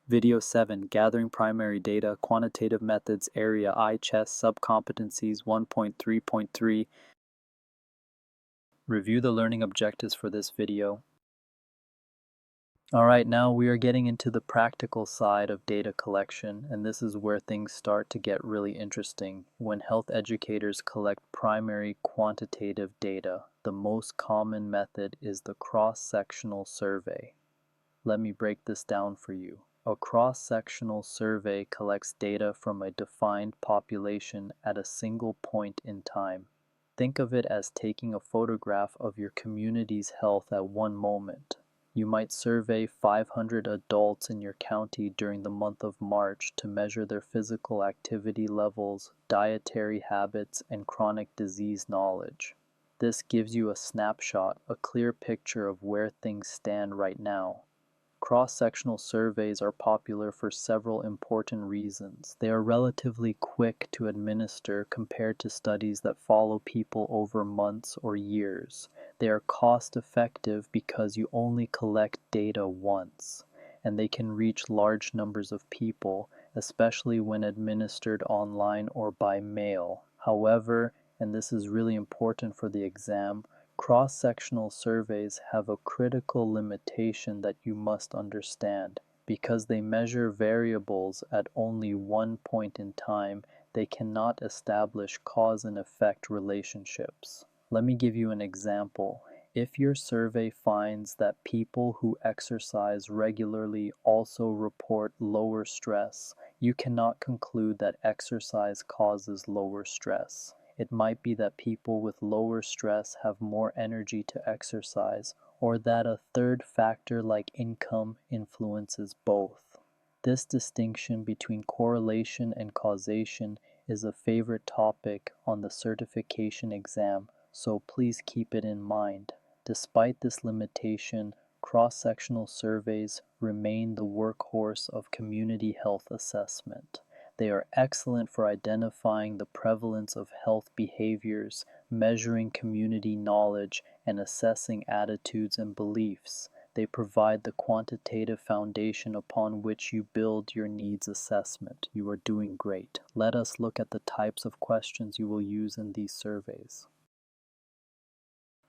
Video 7, Gathering Primary Data, Quantitative Methods, Area I, CHES, Subcompetencies 1.3.3. Review the learning objectives for this video. Alright, now we are getting into the practical side of data collection, and this is where things start to get really interesting. When health educators collect primary quantitative data, the most common method is the cross-sectional survey. Let me break this down for you. A cross-sectional survey collects data from a defined population at a single point in time. Think of it as taking a photograph of your community's health at one moment. You might survey 500 adults in your county during the month of March to measure their physical activity levels, dietary habits, and chronic disease knowledge. This gives you a snapshot, a clear picture of where things stand right now. Cross-sectional surveys are popular for several important reasons. They are relatively quick to administer compared to studies that follow people over months or years. They are cost-effective because you only collect data once, and they can reach large numbers of people, especially when administered online or by mail. However, and this is really important for the exam, cross-sectional surveys have a critical limitation that you must understand. Because they measure variables at only one point in time, they cannot establish cause and effect relationships. Let me give you an example. If your survey finds that people who exercise regularly also report lower stress, you cannot conclude that exercise causes lower stress. It might be that people with lower stress have more energy to exercise, or that a third factor like income influences both. This distinction between correlation and causation is a favorite topic on the certification exam, so please keep it in mind. Despite this limitation, cross-sectional surveys remain the workhorse of community health assessment. They are excellent for identifying the prevalence of health behaviors, measuring community knowledge, and assessing attitudes and beliefs. They provide the quantitative foundation upon which you build your needs assessment. You are doing great. Let us look at the types of questions you will use in these surveys.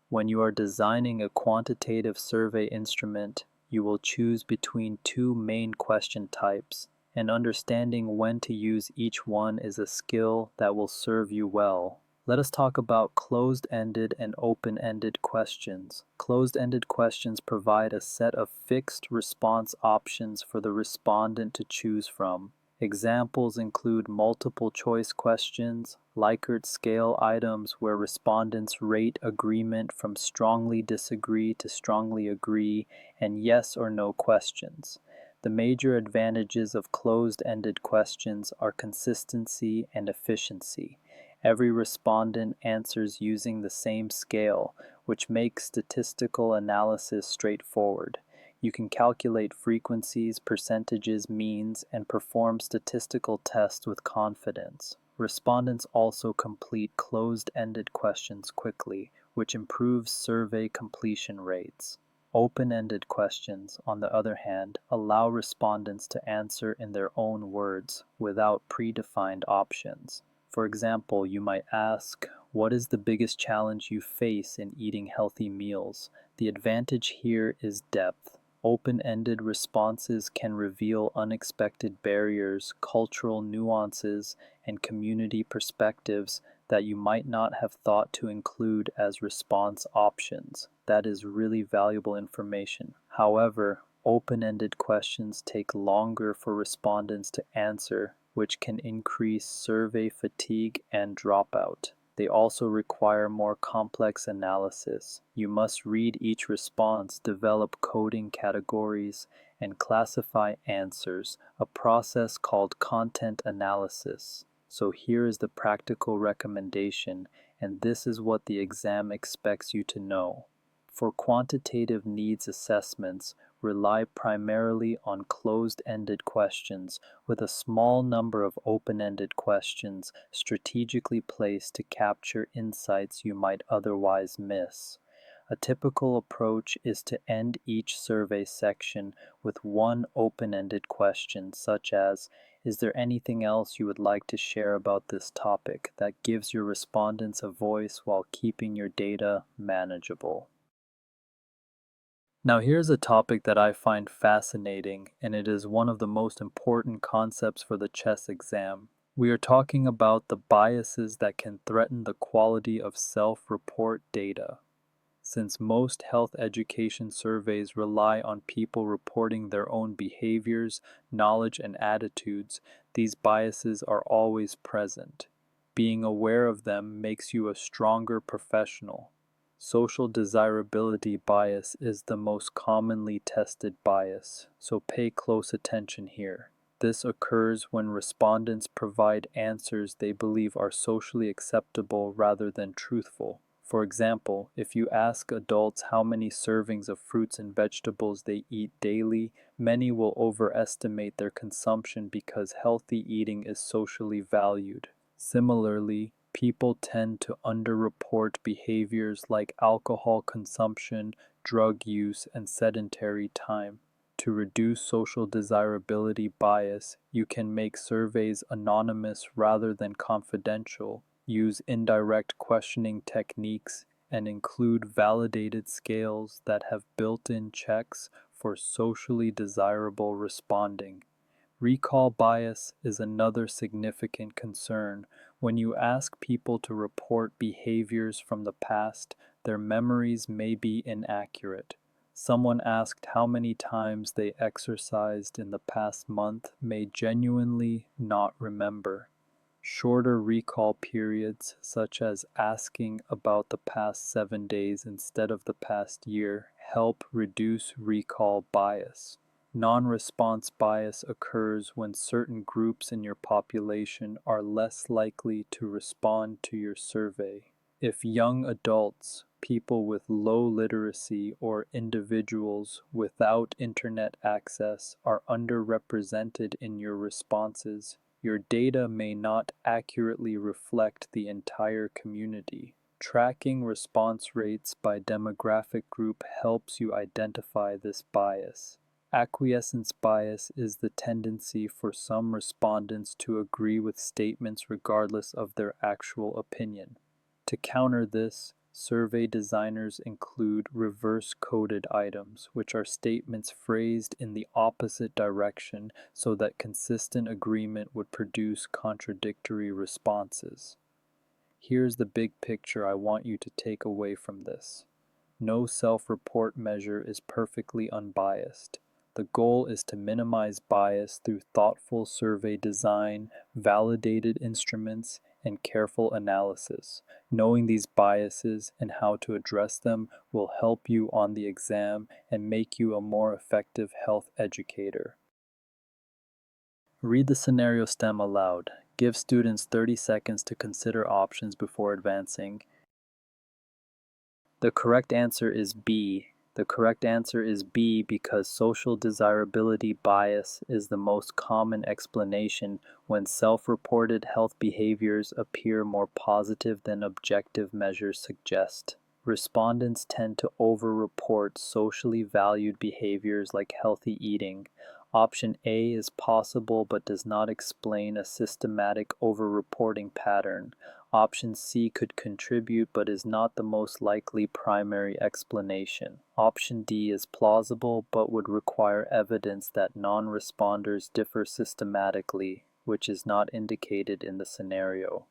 When you are designing a quantitative survey instrument, you will choose between two main question types, and understanding when to use each one is a skill that will serve you well. Let us talk about closed-ended and open-ended questions. Closed-ended questions provide a set of fixed response options for the respondent to choose from. Examples include multiple choice questions, Likert scale items where respondents rate agreement from strongly disagree to strongly agree, and yes or no questions. The major advantages of closed-ended questions are consistency and efficiency. Every respondent answers using the same scale, which makes statistical analysis straightforward. You can calculate frequencies, percentages, means, and perform statistical tests with confidence. Respondents also complete closed-ended questions quickly, which improves survey completion rates. Open-ended questions, on the other hand, allow respondents to answer in their own words, without predefined options. For example, you might ask, what is the biggest challenge you face in eating healthy meals? The advantage here is depth. Open-ended responses can reveal unexpected barriers, cultural nuances, and community perspectives that you might not have thought to include as response options. That is really valuable information. However, open-ended questions take longer for respondents to answer, which can increase survey fatigue and dropout. They also require more complex analysis. You must read each response, develop coding categories, and classify answers, a process called content analysis. So here is the practical recommendation, and this is what the exam expects you to know. For quantitative needs assessments, rely primarily on closed-ended questions with a small number of open-ended questions strategically placed to capture insights you might otherwise miss. A typical approach is to end each survey section with one open-ended question, such as, "Is there anything else you would like to share about this topic?" that gives your respondents a voice while keeping your data manageable. Now, here's a topic that I find fascinating, and it is one of the most important concepts for the CHES exam. We are talking about the biases that can threaten the quality of self-report data. Since most health education surveys rely on people reporting their own behaviors, knowledge, and attitudes, these biases are always present. Being aware of them makes you a stronger professional. Social desirability bias is the most commonly tested bias, so pay close attention here. This occurs when respondents provide answers they believe are socially acceptable rather than truthful. For example, if you ask adults how many servings of fruits and vegetables they eat daily, many will overestimate their consumption because healthy eating is socially valued. Similarly, people tend to underreport behaviors like alcohol consumption, drug use, and sedentary time. To reduce social desirability bias, you can make surveys anonymous rather than confidential, use indirect questioning techniques, and include validated scales that have built-in checks for socially desirable responding. Recall bias is another significant concern. When you ask people to report behaviors from the past, their memories may be inaccurate. Someone asked how many times they exercised in the past month may genuinely not remember. Shorter recall periods, such as asking about the past 7 days instead of the past year, help reduce recall bias. Non-response bias occurs when certain groups in your population are less likely to respond to your survey. If young adults, people with low literacy, or individuals without internet access are underrepresented in your responses, your data may not accurately reflect the entire community. Tracking response rates by demographic group helps you identify this bias. Acquiescence bias is the tendency for some respondents to agree with statements regardless of their actual opinion. To counter this, survey designers include reverse-coded items, which are statements phrased in the opposite direction so that consistent agreement would produce contradictory responses. Here's the big picture I want you to take away from this. No self-report measure is perfectly unbiased. The goal is to minimize bias through thoughtful survey design, validated instruments, and careful analysis. Knowing these biases and how to address them will help you on the exam and make you a more effective health educator. Read the scenario stem aloud. Give students 30 seconds to consider options before advancing. The correct answer is B. The correct answer is B because social desirability bias is the most common explanation when self-reported health behaviors appear more positive than objective measures suggest. Respondents tend to over-report socially valued behaviors like healthy eating. Option A is possible but does not explain a systematic over-reporting pattern. Option C could contribute but is not the most likely primary explanation. Option D is plausible but would require evidence that non-responders differ systematically, which is not indicated in the scenario.